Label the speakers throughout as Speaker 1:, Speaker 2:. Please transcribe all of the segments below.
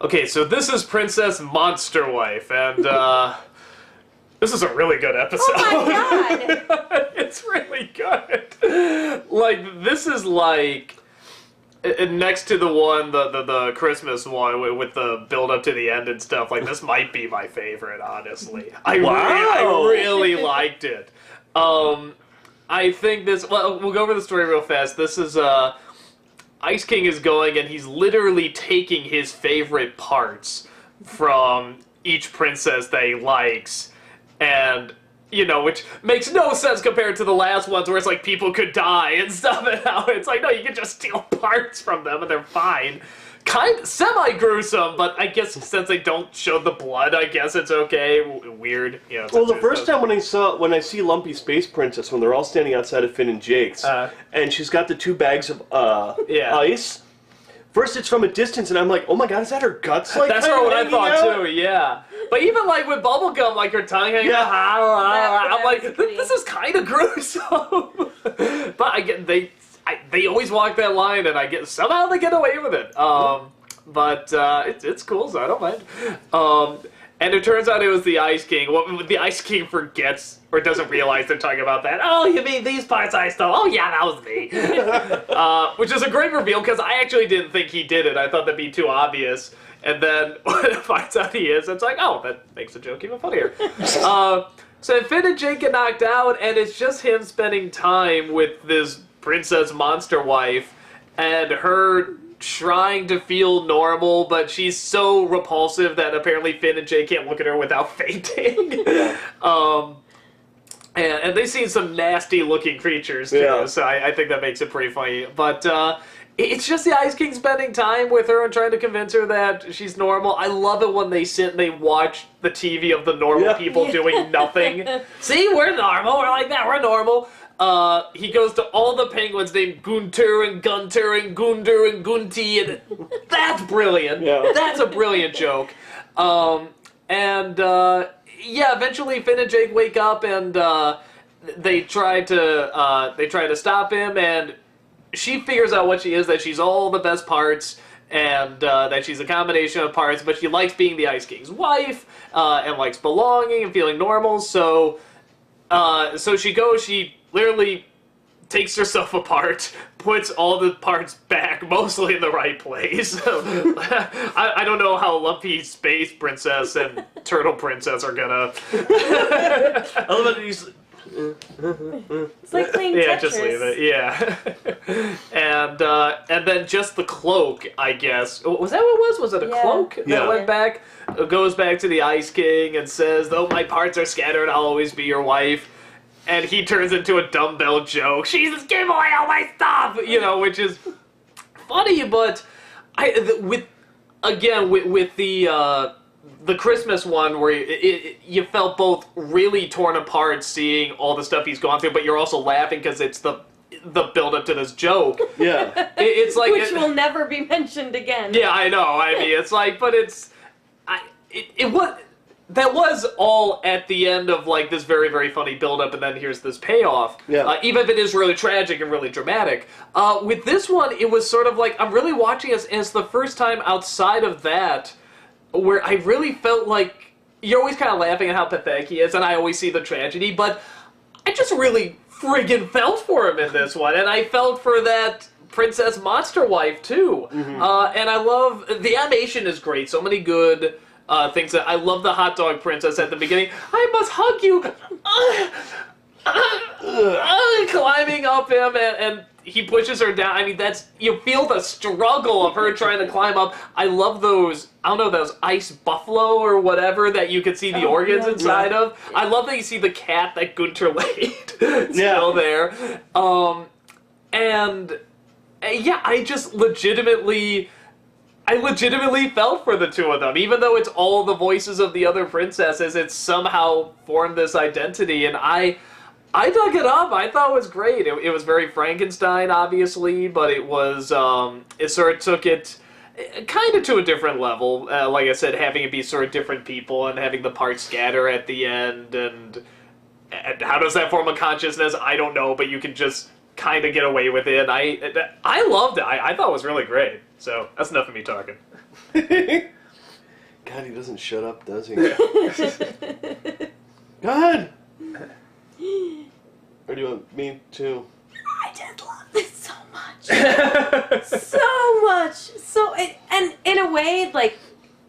Speaker 1: Okay, so this is Princess Monster Wife, and this is a really good episode.
Speaker 2: Oh my god!
Speaker 1: It's really good. Like, this is like next to the one, the Christmas one with the build up to the end and stuff. Like, this might be my favorite, honestly. I really liked it. I think this. Well, we'll go over the story real fast. This is Ice King is going, and he's literally taking his favorite parts from each princess that he likes, and, you know, which makes no sense compared to the last ones where it's like people could die and stuff, and now it's like, no, you can just steal parts from them and they're fine. Kind of semi-gruesome, but I guess since they don't show the blood, I guess it's okay. Weird, you know.
Speaker 3: Well, the first time when I see Lumpy Space Princess, when they're all standing outside of Finn and Jake's, and she's got the 2 bags of ice. First, it's from a distance, and I'm like, oh my god, is that her guts? Like,
Speaker 1: that's what I thought too. Yeah, but even like with bubblegum, like her tongue hanging out, I'm like, this is kind of gruesome. But I get they always walk that line, and I get somehow they get away with it. But it's cool, so I don't mind. And it turns out it was the Ice King. What the Ice King forgets or doesn't realize they're talking about that. Oh, you mean these parts I stole? Oh yeah, that was me. Which is a great reveal because I actually didn't think he did it. I thought that'd be too obvious. And then when it finds out he is, it's like, oh, that makes the joke even funnier. So Finn and Jake get knocked out, and it's just him spending time with this Princess Monster Wife, and her trying to feel normal, but she's so repulsive that apparently Finn and Jake can't look at her without fainting. And they've seen some nasty looking creatures too, so I think that makes it pretty funny. But it's just the Ice King spending time with her and trying to convince her that she's normal. I love it when they sit and they watch the TV of the normal people doing nothing. See, we're normal, we're like that, we're normal. He goes to all the penguins named Gunter and Gunter and Gunder and Gunti, and that's brilliant. Yeah. That's a brilliant joke. Yeah, eventually Finn and Jake wake up, and they try to stop him, and she figures out what she is, that she's all the best parts, and that she's a combination of parts, but she likes being the Ice King's wife, and likes belonging and feeling normal, so she literally takes herself apart, puts all the parts back, mostly in the right place. I don't know how Lumpy Space Princess and Turtle Princess are gonna...
Speaker 3: I love that he's...
Speaker 2: It's like playing Tetris.
Speaker 1: Yeah, just leave it. Yeah. And then just the cloak, I guess. Was that what it was? Was it a cloak that went back? Goes back to the Ice King and says, though my parts are scattered, I'll always be your wife. And he turns into a dumbbell joke. She just gave away all my stuff! You know, which is funny, but with the Christmas one where you felt both really torn apart seeing all the stuff he's gone through, but you're also laughing because it's the build-up to this joke.
Speaker 3: Yeah.
Speaker 1: It's like...
Speaker 2: Which will never be mentioned again.
Speaker 1: Yeah, I know. I mean, it's like, but it's... That was all at the end of, like, this very, very funny build-up, and then here's this payoff. Yeah. Even if it is really tragic and really dramatic. With this one, it was sort of like, I'm really watching it, and it's the first time outside of that where I really felt like, you're always kind of laughing at how pathetic he is, and I always see the tragedy, but I just really friggin' felt for him in this one, and I felt for that Princess Monster Wife, too. Mm-hmm. And I love, the animation is great, so many good... things that I love the hot dog princess at the beginning. I must hug you, climbing up him, and he pushes her down. I mean, you feel the struggle of her trying to climb up. I love those. I don't know, those ice buffalo or whatever that you could see the organs inside of. I love that you see the cat that Gunter laid still there. I just legitimately felt for the two of them. Even though it's all the voices of the other princesses, it somehow formed this identity, and I dug it up. I thought it was great. It was very Frankenstein, obviously, but it was, it sort of took it kind of to a different level. Like I said, having it be sort of different people and having the parts scatter at the end, and how does that form a consciousness? I don't know, but you can just kind of get away with it. I loved it. I thought it was really great. So that's enough of me talking.
Speaker 3: he doesn't shut up, does he? Go ahead! Or do you want me to?
Speaker 2: I did love this so much. So much. And in a way, like,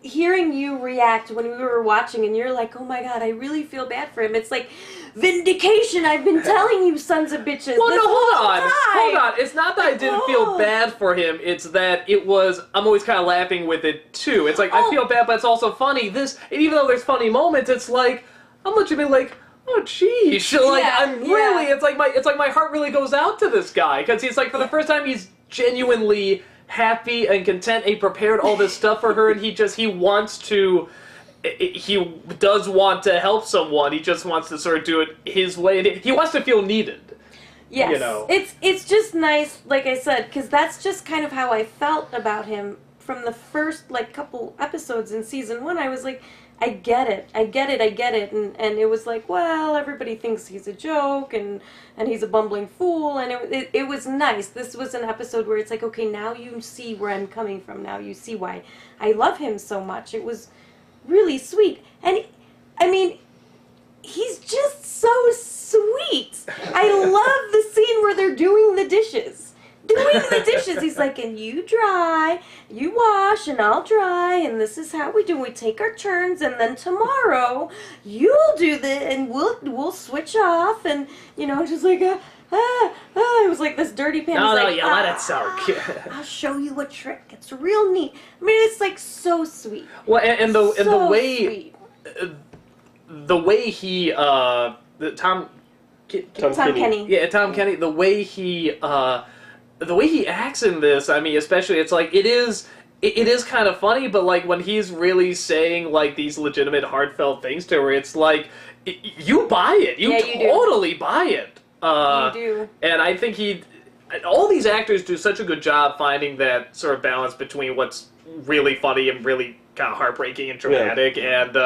Speaker 2: hearing you react when we were watching and you're like, oh my god, I really feel bad for him. It's like, vindication, I've been telling you sons of bitches.
Speaker 1: Well,
Speaker 2: this
Speaker 1: no, hold
Speaker 2: whole
Speaker 1: on. It's not that I didn't feel bad for him. It's that I'm always kind of laughing with it too. It's like, I feel bad, but it's also funny. And even though there's funny moments, it's like, I'm legitimately like, oh geez, like it's like my heart really goes out to this guy because he's like, for the first time he's genuinely happy and content. He prepared all this stuff for her, and he does want to help someone. He just wants to sort of do it his way, and he wants to feel needed.
Speaker 2: Yes,
Speaker 1: you know?
Speaker 2: It's just nice, like I said, because that's just kind of how I felt about him from the first like couple episodes in season 1. I was like, I get it, and it was like, well, everybody thinks he's a joke, and he's a bumbling fool, and it was nice. This was an episode where it's like, okay, now you see where I'm coming from, now you see why I love him so much. It was really sweet, and, I mean, he's just so sweet. I love the scene where they're doing the dishes. He's like, and you dry, you wash, and I'll dry, and this is how we do. We take our turns, and then tomorrow you'll do this, and we'll switch off, and just like it was like this dirty pan.
Speaker 1: No,
Speaker 2: like,
Speaker 1: you let it soak.
Speaker 2: I'll show you a trick. It's real neat. I mean, it's like so sweet.
Speaker 1: Well, and the way
Speaker 2: sweet.
Speaker 1: The way he Tom
Speaker 2: Kenny.
Speaker 1: Yeah, Tom Kenny. The way he acts in this, I mean, especially, it's like, it is kind of funny, but like when he's really saying like these legitimate heartfelt things to her, it's like, you buy it. You totally buy it.
Speaker 2: You do.
Speaker 1: And I think all these actors do such a good job finding that sort of balance between what's really funny and really kind of heartbreaking and dramatic. Yeah. And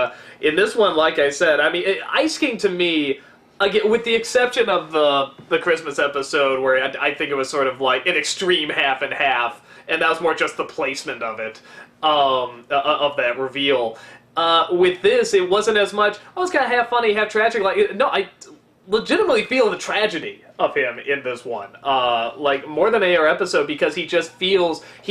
Speaker 1: in this one, like I said, I mean, Ice King to me, again, with the exception of the Christmas episode, where I think it was sort of like an extreme half and half, and that was more just the placement of it, of that reveal. With this, it wasn't as much, it's kind of half funny, half tragic. Like, no, I legitimately feel the tragedy of him in this one, like more than any other episode, because he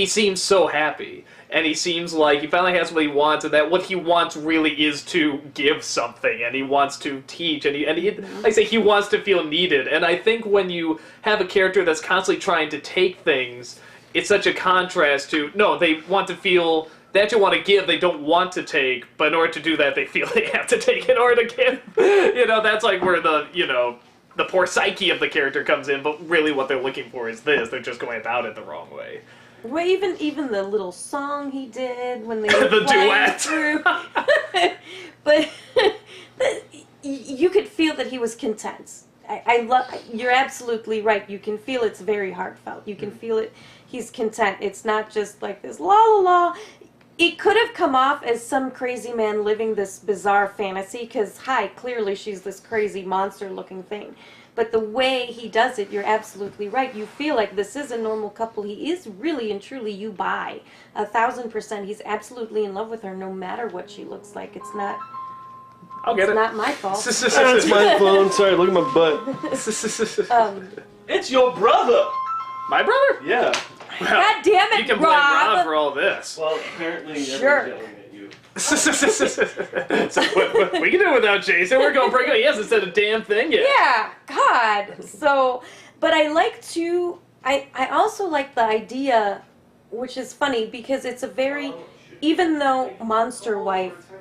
Speaker 1: seems so happy. And he seems like he finally has what he wants, and that what he wants really is to give something, and he wants to teach, and like I say, he wants to feel needed. And I think when you have a character that's constantly trying to take things, it's such a contrast to, no, they want to feel, they actually want to give, they don't want to take, but in order to do that, they feel they have to take in order to give. That's like where the poor psyche of the character comes in, but really what they're looking for is this. They're just going about it the wrong way.
Speaker 2: Well, even the little song he did when they were
Speaker 1: the
Speaker 2: playing
Speaker 1: duet
Speaker 2: through, but you could feel that he was content. I love. You're absolutely right. You can feel it's very heartfelt. You can feel it. He's content. It's not just like this la la la. It could have come off as some crazy man living this bizarre fantasy. Because clearly she's this crazy monster-looking thing. But the way he does it, you're absolutely right. You feel like this is a normal couple. He is really and truly, you buy 1,000%. He's absolutely in love with her, no matter what she looks like. It's not.
Speaker 1: I'll get it.
Speaker 2: It's not my fault.
Speaker 3: It's my phone. Sorry, look at my butt. It's your brother.
Speaker 1: My brother?
Speaker 3: Yeah.
Speaker 1: Well,
Speaker 2: God damn it,
Speaker 1: you can blame Rob for all this.
Speaker 3: Well, apparently,
Speaker 2: sure.
Speaker 1: So we can do it without Jason. We're going pretty good. He hasn't said a damn thing yet.
Speaker 2: Yeah, God. So, but I also like the idea, which is funny because it's a very, even though monster wife,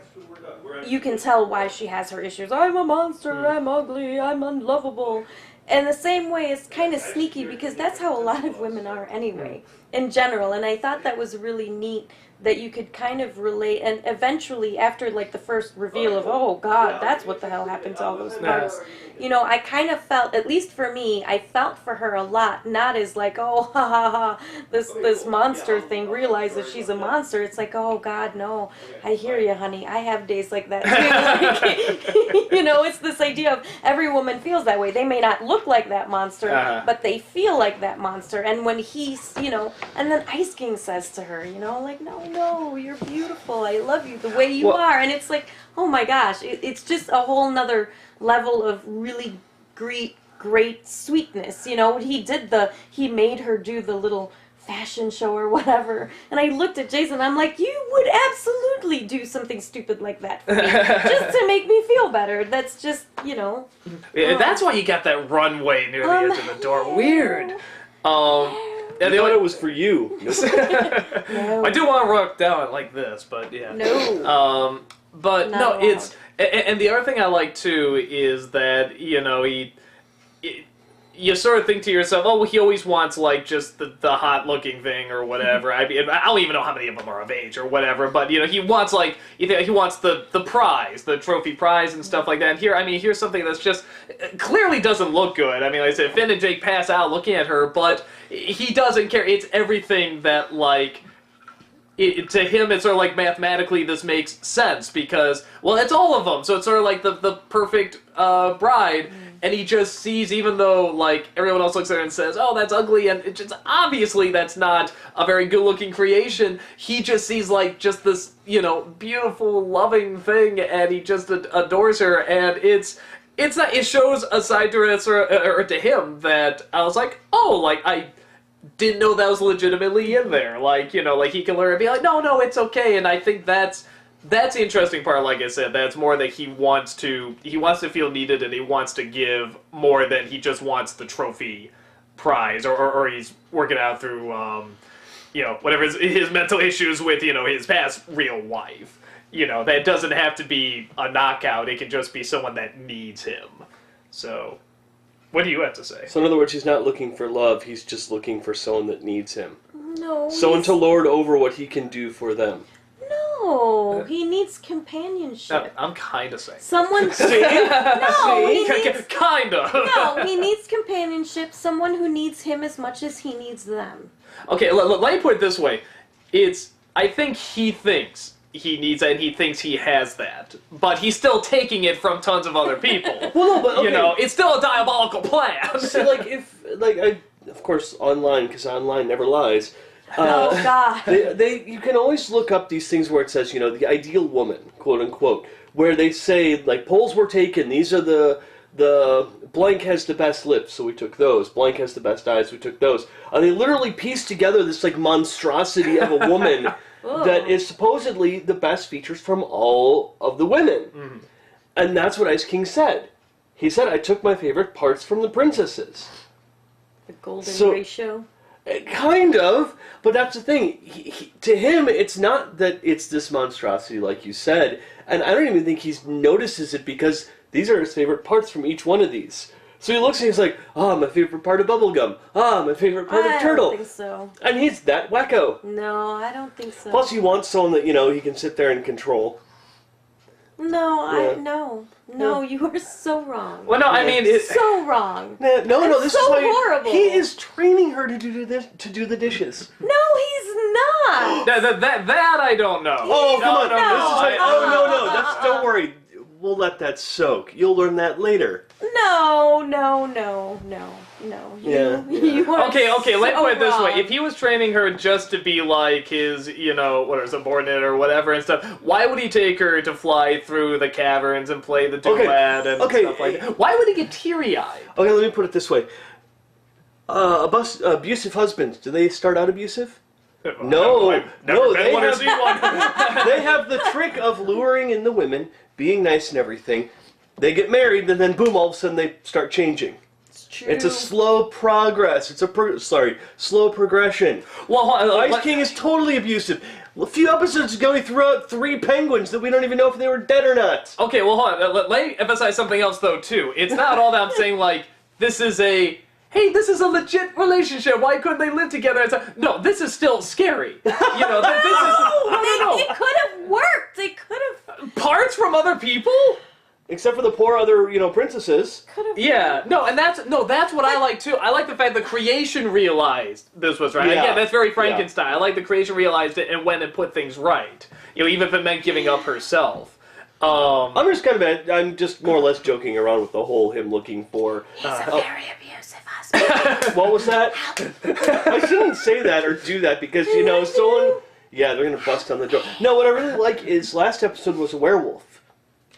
Speaker 2: you can tell why she has her issues. I'm a monster, I'm ugly, I'm unlovable. And the same way, it's kind of sneaky because that's how a lot of women are anyway, in general. And I thought that was really neat that you could kind of relate. And eventually, after like the first reveal of, oh God, that's what the hell happened to all those parts, I kind of felt, at least for me, I felt for her a lot. Not as like, oh, ha ha ha, this monster thing, realizes she's a monster. It's like, oh God, no, I hear you, honey. I have days like that too. It's this idea of every woman feels that way. They may not look like that monster, but they feel like that monster. And when he's, and then Ice King says to her, like, no, no, you're beautiful. I love you the way you are. And it's like, oh my gosh, it's just a whole nother level of really great sweetness. You know, he made her do the little fashion show or whatever. And I looked at Jason and I'm like, you would absolutely do something stupid like that for me. Just to make me feel better. That's just, you know.
Speaker 1: Yeah, that's why you got that runway near the edge of the door.
Speaker 2: Yeah.
Speaker 1: Weird.
Speaker 3: I thought it was for you.
Speaker 2: No.
Speaker 1: I do want to rock down like this, but yeah.
Speaker 2: No.
Speaker 1: But
Speaker 2: Not
Speaker 1: no,
Speaker 2: allowed.
Speaker 1: it's and the other thing I like too is that you sort of think to yourself, oh, well, he always wants like just the hot looking thing or whatever. I mean, I don't even know how many of them are of age or whatever, but he wants like he wants the prize, the trophy prize and stuff like that. And here, I mean, here's something that's just clearly doesn't look good. I mean, like I said, Finn and Jake pass out looking at her, but he doesn't care. It's everything that like. To him, it's sort of like mathematically this makes sense because, well, it's all of them. So it's sort of like the perfect bride, and he just sees, even though like everyone else looks at her and says, "Oh, that's ugly," and it's just obviously that's not a very good-looking creation. He just sees like just this, beautiful, loving thing, and he just adores her, and it's not. It shows a side to her, or to him that I was like, oh, like I didn't know that was legitimately in there. Like, like he can learn and be like, no, it's okay. And I think that's the interesting part, like I said. That's more that he wants to feel needed and he wants to give more than he just wants the trophy prize or he's working out through, whatever his mental issues with, his past real wife. That doesn't have to be a knockout. It can just be someone that needs him. So... what do you have to say?
Speaker 3: So in other words, he's not looking for love, he's just looking for someone that needs him.
Speaker 2: No.
Speaker 3: Someone to lord over what he can do for them.
Speaker 2: No, he needs companionship.
Speaker 1: I'm kind of saying.
Speaker 2: Someone.
Speaker 3: See?
Speaker 2: No, he
Speaker 3: See?
Speaker 2: needs.
Speaker 1: Kind of.
Speaker 2: No, he needs companionship. Someone who needs him as much as he needs them.
Speaker 1: Okay, let me put it this way. I think he thinks he needs that and he thinks he has that. But he's still taking it from tons of other people.
Speaker 3: Well, no, but okay.
Speaker 1: It's still a diabolical plan.
Speaker 3: See, of course, online, because online never lies.
Speaker 2: Oh God!
Speaker 3: You can always look up these things where it says, the ideal woman, quote unquote, where they say like polls were taken. These are the blank has the best lips, so we took those. Blank has the best eyes, we took those. And they literally pieced together this like monstrosity of a woman that is supposedly the best features from all of the women. Mm-hmm. And that's what Ice King said. He said, I took my favorite parts from the princesses.
Speaker 2: The golden ratio?
Speaker 3: Kind of, but that's the thing. To him, it's not that it's this monstrosity like you said, and I don't even think he notices it because these are his favorite parts from each one of these. So he looks and he's like, my favorite part of Bubblegum. My favorite part of Turtle.
Speaker 2: I don't think so.
Speaker 3: And he's that wacko.
Speaker 2: No, I don't think so.
Speaker 3: Plus he wants someone that, he can sit there and control.
Speaker 2: No, No, you are so wrong.
Speaker 1: Well, no, I mean...
Speaker 2: so wrong.
Speaker 3: No, this
Speaker 2: so
Speaker 3: is why
Speaker 2: horrible.
Speaker 3: He is training her to do the dishes.
Speaker 2: No, he's not.
Speaker 1: That I don't know.
Speaker 3: Oh, come on.
Speaker 2: No.
Speaker 3: No. Don't worry. We'll let that soak. You'll learn that later.
Speaker 2: No.
Speaker 3: Yeah.
Speaker 2: You are
Speaker 1: Okay, let's put it this
Speaker 2: wrong.
Speaker 1: way. If he was training her just to be like his, subordinate or whatever and stuff, why would he take her to fly through the caverns and play the duet and stuff like that? Why would he get teary-eyed?
Speaker 3: Okay, let me put it this way. Abusive husbands, do they start out abusive? No, they have the trick of luring in the women, being nice and everything. They get married, and then boom, all of a sudden they start changing.
Speaker 2: It's true.
Speaker 3: It's a slow progress. It's a slow progression.
Speaker 1: Well,
Speaker 3: Ice King is totally abusive. A few episodes ago, he threw out 3 penguins that we don't even know if they were dead or not.
Speaker 1: Okay, well, hold on. Let me emphasize something else, though, too. It's not all that I'm saying, like, this is a legit relationship. Why couldn't they live together? No, this is still scary. This is... No.
Speaker 2: It could have worked. They could have...
Speaker 1: Parts from other people?
Speaker 3: Except for the poor other, princesses.
Speaker 1: Yeah, no, and that's what I like too. I like the fact the creation realized this was right.
Speaker 3: Yeah.
Speaker 1: Again, that's very Frankenstein. Yeah. I like the creation realized it and went and put things right. Even if it meant giving up herself.
Speaker 3: I'm just more or less joking around with the whole him looking for...
Speaker 2: He's a very abusive husband.
Speaker 3: What was that? I shouldn't say that or do that because, someone... Yeah, they're gonna bust down the door. No, what I really like is last episode was a werewolf.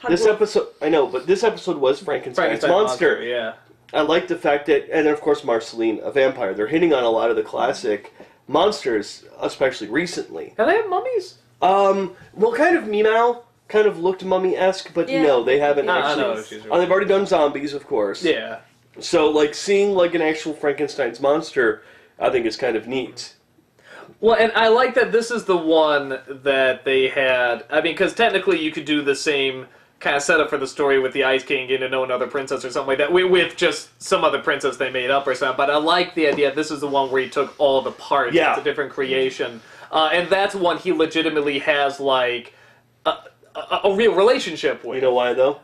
Speaker 3: This episode, I know, but this episode was Frankenstein's monster.
Speaker 1: Yeah.
Speaker 3: I like the fact that, and then of course Marceline, a vampire. They're hitting on a lot of the classic monsters, especially recently.
Speaker 1: And they have mummies?
Speaker 3: Well, kind of Meow, kind of looked mummy-esque, but no, they haven't actually. They've already done zombies, of course.
Speaker 1: Yeah.
Speaker 3: So, like, seeing, like, an actual Frankenstein's monster, I think is kind of neat.
Speaker 1: Well, and I like that this is the one that they had, I mean, because technically you could do the same kind of setup for the story with the Ice King getting to know another princess or something like that, with just some other princess they made up or something, but I like the idea this is the one where he took all the parts. It's a different creation. And that's one he legitimately has, like, a real relationship with.
Speaker 3: You know why, though?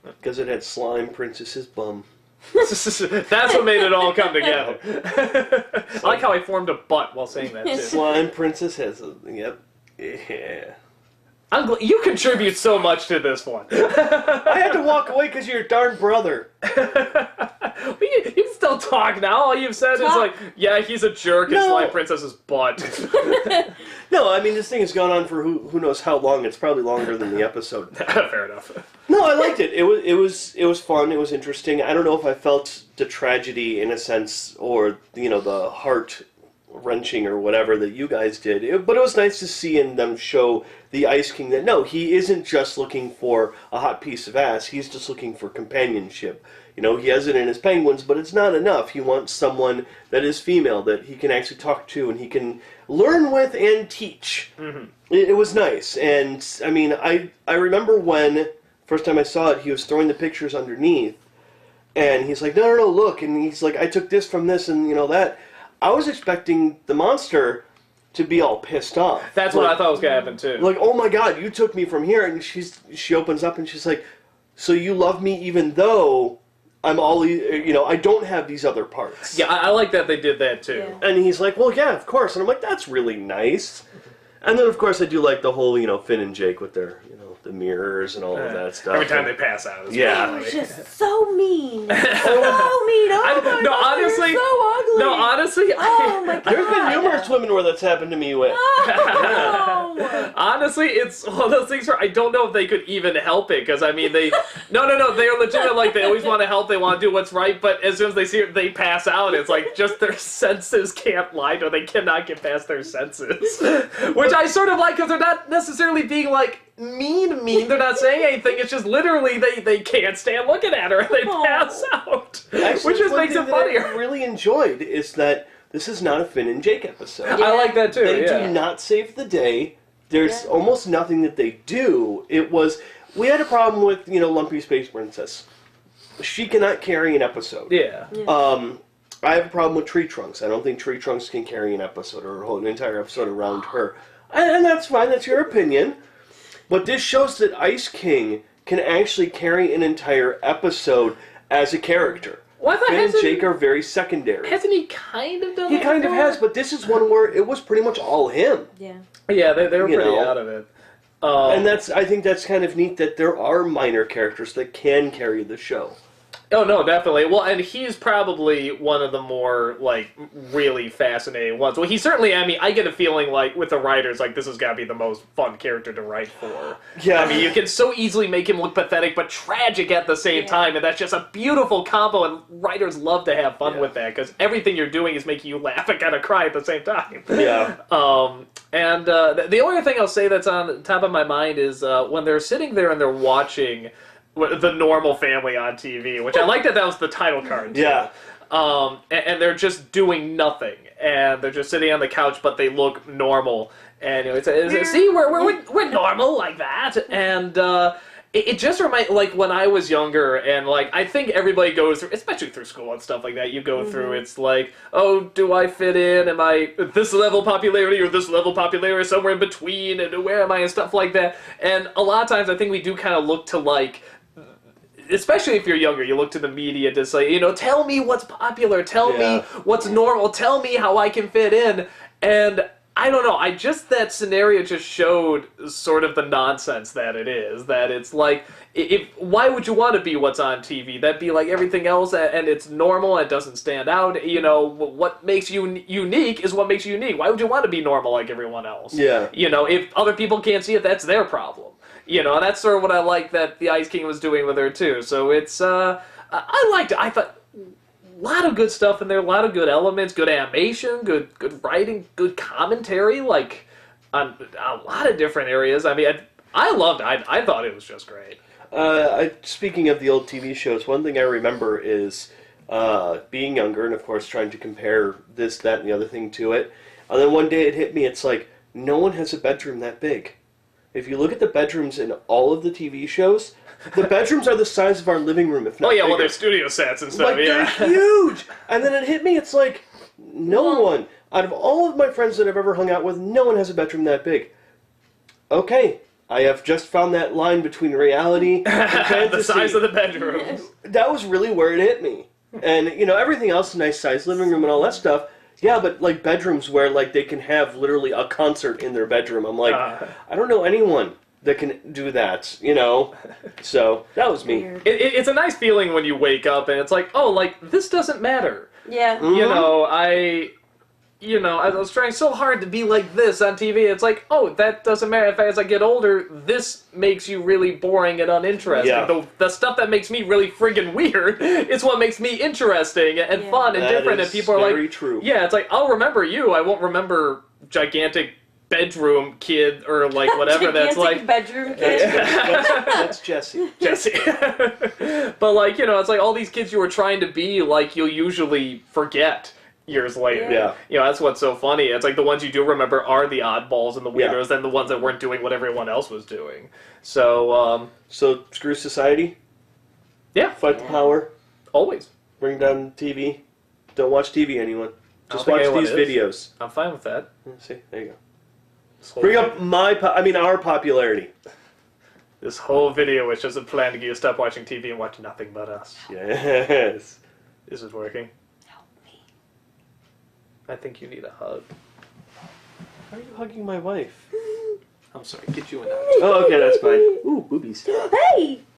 Speaker 3: Because it had Slime Princess's bum.
Speaker 1: That's what made it all come together. I like how I formed a butt while saying that, too.
Speaker 3: Slime Princess has a... Yep. Yeah.
Speaker 1: You contribute so much to this one.
Speaker 3: I had to walk away because you're your darn brother.
Speaker 1: You can still talk now. All you've said is like, yeah, he's a jerk and Slime Princess's butt.
Speaker 3: No, I mean, this thing has gone on for who knows how long. It's probably longer than the episode.
Speaker 1: Fair enough.
Speaker 3: No, I liked it. It was fun. It was interesting. I don't know if I felt the tragedy in a sense, or the heart wrenching or whatever that you guys did. But it was nice to see in them show the Ice King that no, he isn't just looking for a hot piece of ass. He's just looking for companionship. He has it in his penguins, but it's not enough. He wants someone that is female, that he can actually talk to and he can learn with and teach. Mm-hmm. It was nice. And, I mean, I remember when, first time I saw it, he was throwing the pictures underneath. And he's like, no, look. And he's like, I took this from this and, that. I was expecting the monster to be all pissed off.
Speaker 1: That's what I thought was going to happen, too.
Speaker 3: Like, oh my god, you took me from here. And she opens up and she's like, so you love me even though I'm all, I don't have these other parts.
Speaker 1: Yeah, I like that they did that, too.
Speaker 3: Yeah. And he's like, well, yeah, of course. And I'm like, that's really nice. And then, of course, I do like the whole, Finn and Jake with their, the mirrors and all of that stuff.
Speaker 1: Every time they pass out.
Speaker 3: Yeah.
Speaker 2: They were just so mean. So mean. Oh, my God,
Speaker 1: honestly,
Speaker 2: you're so ugly.
Speaker 1: No, honestly.
Speaker 2: Oh, my God.
Speaker 3: There's been numerous women where that's happened to me with.
Speaker 2: Oh.
Speaker 1: Honestly, it's one of those things where I don't know if they could even help it, because, I mean, No, they're legitimate, like, they always want to help, they want to do what's right, but as soon as they see it, they pass out. It's like, just their senses can't lie, or they cannot get past their senses. Which I sort of like, because they're not necessarily being, like, mean. They're not saying anything. It's just literally they can't stand looking at her and they pass out.
Speaker 3: Actually,
Speaker 1: which just makes it funnier.
Speaker 3: What I really enjoyed is that this is not a Finn and Jake episode.
Speaker 1: Yeah. I like that too.
Speaker 3: They do not save the day. There's almost nothing that they do. We had a problem with, Lumpy Space Princess. She cannot carry an episode.
Speaker 1: Yeah.
Speaker 3: I have a problem with Tree Trunks. I don't think Tree Trunks can carry an episode or an entire episode around her. And that's fine. That's your opinion. But this shows that Ice King can actually carry an entire episode as a character.
Speaker 1: Well,
Speaker 3: Finn and Jake are very secondary.
Speaker 1: Hasn't he kind of done
Speaker 3: He kind of has, but this is one where it was pretty much all him.
Speaker 2: Yeah.
Speaker 1: Yeah, they were pretty out of it.
Speaker 3: And I think that's kind of neat that there are minor characters that can carry the show.
Speaker 1: Oh, no, definitely. Well, and he's probably one of the more, like, really fascinating ones. Well, he certainly, I mean, I get a feeling, like, with the writers, like, this has got to be the most fun character to write for.
Speaker 3: Yeah.
Speaker 1: I mean, you can so easily make him look pathetic, but tragic at the same time, and that's just a beautiful combo, and writers love to have fun with that, because everything you're doing is making you laugh and kind of cry at the same time.
Speaker 3: Yeah.
Speaker 1: And the only thing I'll say that's on top of my mind is when they're sitting there and they're watching the normal family on TV, which I like that was the title card, too.
Speaker 3: Yeah.
Speaker 1: And they're just doing nothing, and they're just sitting on the couch, but they look normal. And see, we're normal like that, and it just reminds, like, when I was younger, and, like, I think everybody goes through, especially through school and stuff like that, you go through, it's like, oh, do I fit in? Am I this level popularity or this level popularity, somewhere in between, and where am I, and stuff like that. And a lot of times I think we do kind of look to, like, especially if you're younger, you look to the media to say, tell me what's popular, tell me what's normal, tell me how I can fit in. And I don't know. That scenario just showed sort of the nonsense that it is. That it's like, why would you want to be what's on TV? That'd be like everything else, and it's normal. It doesn't stand out. You know, what makes you unique is what makes you unique. Why would you want to be normal like everyone else?
Speaker 3: Yeah.
Speaker 1: You know, if other people can't see it, that's their problem. You know, and that's sort of what I like that the Ice King was doing with her too. So it's, I liked it. I thought. A lot of good stuff in there, a lot of good elements, good animation, good writing, good commentary, like, on a lot of different areas. I mean, I loved it. I thought it was just great.
Speaker 3: Speaking of the old TV shows, one thing I remember is being younger and, of course, trying to compare this, that, and the other thing to it. And then one day it hit me, it's like, no one has a bedroom that big. If you look at the bedrooms in all of the TV shows, the bedrooms are the size of our living room, if not bigger.
Speaker 1: Well, they're studio sets and stuff,
Speaker 3: like, they're huge! And then it hit me, it's like, no one, out of all of my friends that I've ever hung out with, no one has a bedroom that big. Okay, I have just found that line between reality and fantasy.
Speaker 1: The size of the bedrooms.
Speaker 3: That was really where it hit me. And, you know, everything else, nice size living room and all that stuff, yeah, but, like, bedrooms where, like, they can have literally a concert in their bedroom. I'm like, I don't know anyone that can do that, you know? So, that was me.
Speaker 1: It's a nice feeling when you wake up and it's like, oh, like, this doesn't matter.
Speaker 2: Yeah.
Speaker 3: Mm-hmm.
Speaker 1: You know, I was trying so hard to be like this on TV. It's like, oh, that doesn't matter. In fact, as I get older, this makes you really boring and uninteresting.
Speaker 3: Yeah.
Speaker 1: The stuff that makes me really friggin' weird is what makes me interesting and fun and different. And people are like,
Speaker 3: very true.
Speaker 1: Yeah, it's like, I'll remember you. I won't remember gigantic bedroom kid or like whatever that's like.
Speaker 2: Bedroom kid.
Speaker 3: That's Jesse.
Speaker 1: But like, you know, it's like all these kids you were trying to be like you'll usually forget years later.
Speaker 3: Yeah.
Speaker 1: You know, that's what's so funny. It's like the ones you do remember are the oddballs and the weirdos and the ones that weren't doing what everyone else was doing. So,
Speaker 3: So, screw society?
Speaker 1: Yeah.
Speaker 3: Fight the power?
Speaker 1: Always.
Speaker 3: Bring down TV? Don't watch TV, anyone. Just
Speaker 1: I
Speaker 3: watch
Speaker 1: don't think
Speaker 3: these
Speaker 1: anyone
Speaker 3: videos.
Speaker 1: I'm fine with that.
Speaker 3: See, there you go. Bring up our popularity.
Speaker 1: This whole video was just a plan to get you to stop watching TV and watch nothing but us.
Speaker 3: Yes.
Speaker 1: This is working.
Speaker 2: Help me.
Speaker 1: I think you need a hug.
Speaker 3: Why are you hugging my wife?
Speaker 1: I'm sorry, get you a nudge.
Speaker 3: Oh, okay, that's fine. Ooh, boobies.
Speaker 2: Hey!